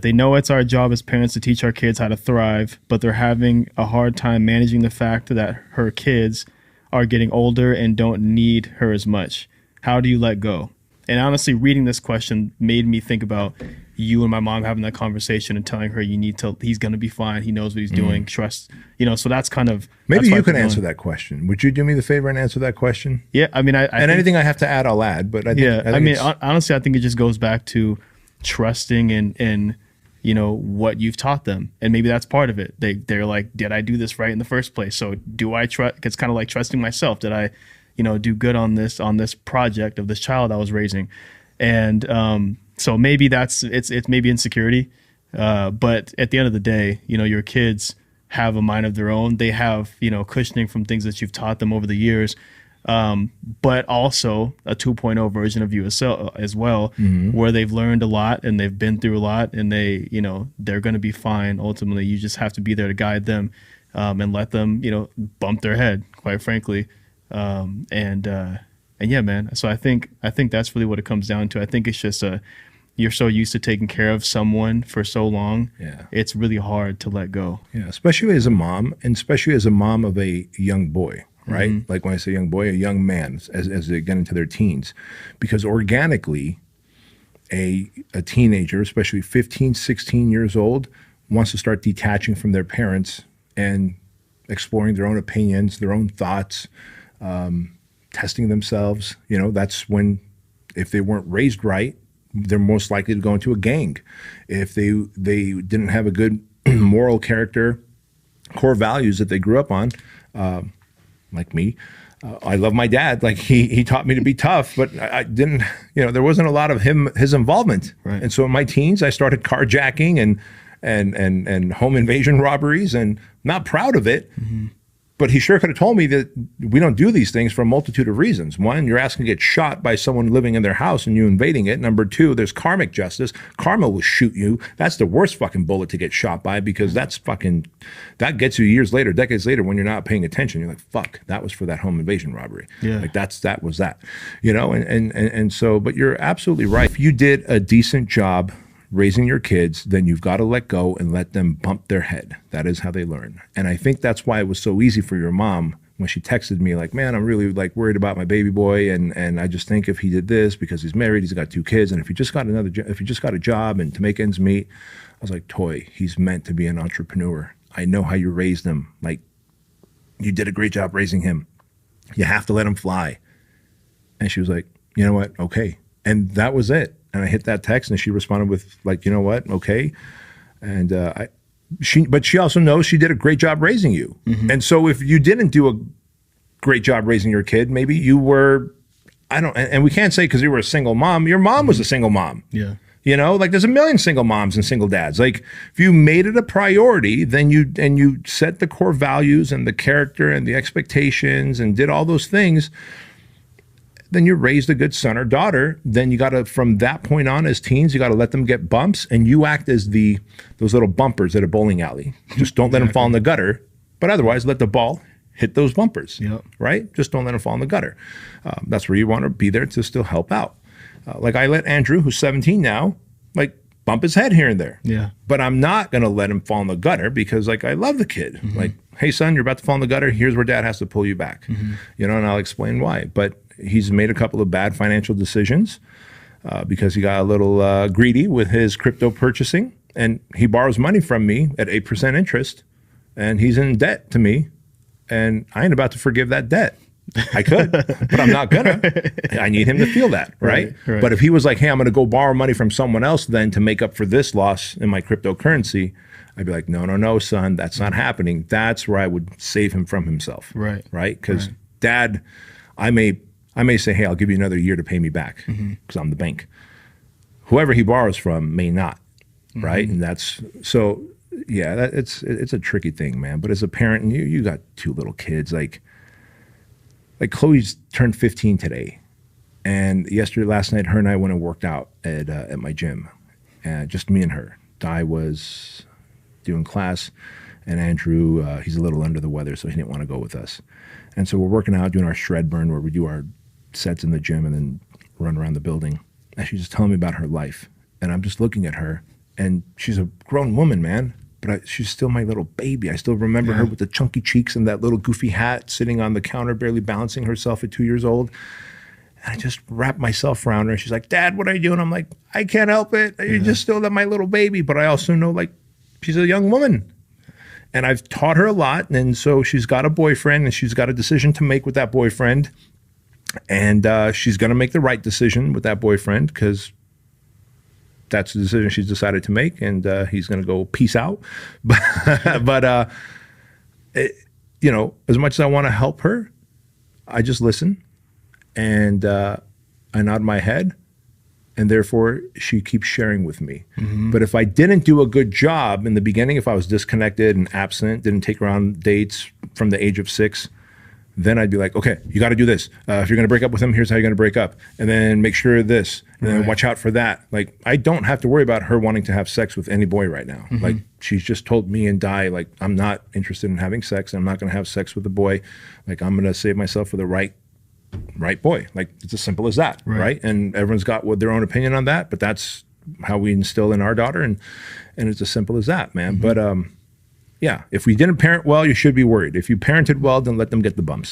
They know it's our job as parents to teach our kids how to thrive, but they're having a hard time managing the fact that her kids are getting older and don't need her as much. How do you let go? And honestly, reading this question made me think about you and my mom having that conversation and telling her he's going to be fine. He knows what he's doing. Trust, so that's kind of. Maybe you can answer that question. Would you do me the favor and answer that question? Yeah. I mean, I think, anything I have to add, I'll add. But I think honestly, I think it just goes back to trusting and what you've taught them. And maybe that's part of it. They're like, did I do this right in the first place? So do I trust? It's kind of like trusting myself. Did I, do good on this project of this child I was raising? And, so maybe it's maybe insecurity. But at the end of the day, your kids have a mind of their own. They have, cushioning from things that you've taught them over the years. But also a 2.0 version of you as well, where they've learned a lot and they've been through a lot, and they're going to be fine. Ultimately, you just have to be there to guide them, and let them, bump their head, quite frankly. And yeah, man. So I think that's really what it comes down to. I think it's just you're so used to taking care of someone for so long. Yeah. It's really hard to let go. Yeah. Especially as a mom, and especially as a mom of a young boy, right? Like when I say young boy, a young man as they get into their teens, because organically a teenager, especially 15, 16 years old, wants to start detaching from their parents and exploring their own opinions, their own thoughts, testing themselves. That's when, if they weren't raised right, they're most likely to go into a gang. If they didn't have a good moral character, core values that they grew up on, like me, I love my dad. Like he taught me to be tough, but I didn't, there wasn't a lot of his involvement. Right. And so in my teens, I started carjacking and home invasion robberies, and not proud of it. But he sure could have told me that we don't do these things for a multitude of reasons. One, you're asking to get shot by someone living in their house and you invading it. Number two, there's karmic justice. Karma will shoot you. That's the worst fucking bullet to get shot by, because that gets you years later, decades later, when you're not paying attention. You're like, fuck, that was for that home invasion robbery. Yeah. Like that was that. And so, but you're absolutely right. If you did a decent job raising your kids, then you've got to let go and let them bump their head. That is how they learn. And I think that's why it was so easy for your mom when she texted me like, man, I'm really worried about my baby boy, and I just think if he did this, because he's married, he's got 2 kids, and if he just got a job and to make ends meet, I was like, Toy, he's meant to be an entrepreneur. I know how you raised him. Like, you did a great job raising him. You have to let him fly. And she was like, you know what? Okay. And that was it. And I hit that text, and she responded with like, you know what? Okay. And but she also knows she did a great job raising you. And so if you didn't do a great job raising your kid, maybe you were, and we can't say because you were a single mom, your mom was a single mom. Yeah. There's a million single moms and single dads. Like, if you made it a priority, then you set the core values and the character and the expectations and did all those things, then you raised a good son or daughter. Then you got to, from that point on as teens, you got to let them get bumps, and you act as those little bumpers at a bowling alley. Just don't let them fall in the gutter, but otherwise let the ball hit those bumpers, right? Just don't let them fall in the gutter. That's where you want to be there to still help out. Like I let Andrew, who's 17 now, bump his head here and there. Yeah. But I'm not going to let him fall in the gutter, because I love the kid. Like, hey son, you're about to fall in the gutter. Here's where dad has to pull you back. And I'll explain why. But he's made a couple of bad financial decisions because he got a little greedy with his crypto purchasing, and he borrows money from me at 8% interest, and he's in debt to me, and I ain't about to forgive that debt. I could, but I'm not gonna. I need him to feel that, right? But if he was like, hey, I'm gonna go borrow money from someone else then to make up for this loss in my cryptocurrency, I'd be like, no, son, that's not happening. That's where I would save him from himself. Right. Because dad, I may say, hey, I'll give you another year to pay me back because I'm the bank. Whoever he borrows from may not, right? And that's, so yeah, it's a tricky thing, man. But as a parent, and you got 2 little kids, like Chloe's turned 15 today. And last night, her and I went and worked out at my gym. Just me and her. Di was doing class, and Andrew, he's a little under the weather, so he didn't want to go with us. And so we're working out, doing our shred burn, where we do our sets in the gym and then run around the building. And she's just telling me about her life. And I'm just looking at her, and she's a grown woman, man. But she's still my little baby. I still remember her with the chunky cheeks and that little goofy hat, sitting on the counter, barely balancing herself at 2 years old. And I just wrapped myself around her. She's like, Dad, what are you doing? I'm like, I can't help it. You're just still my little baby. But I also know, like, she's a young woman. And I've taught her a lot. And so she's got a boyfriend, and she's got a decision to make with that boyfriend. And she's going to make the right decision with that boyfriend, because that's the decision she's decided to make, and he's going to go peace out. But you know, as much as I want to help her, I just listen, and I nod my head, and therefore she keeps sharing with me. But if I didn't do a good job in the beginning, if I was disconnected and absent, didn't take her on dates from the age of 6, then I'd be like, okay, you got to do this. If you're going to break up with him, here's how you're going to break up. And then make sure of this, and then watch out for that. Like, I don't have to worry about her wanting to have sex with any boy right now. Like, she's just told me and Di, like, I'm not interested in having sex. I'm not going to have sex with a boy. Like, I'm going to save myself for the right boy. Like, it's as simple as that, right? And everyone's got their own opinion on that, but that's how we instill in our daughter, and it's as simple as that, man. But yeah, if we didn't parent well, you should be worried. If you parented well, then let them get the bumps.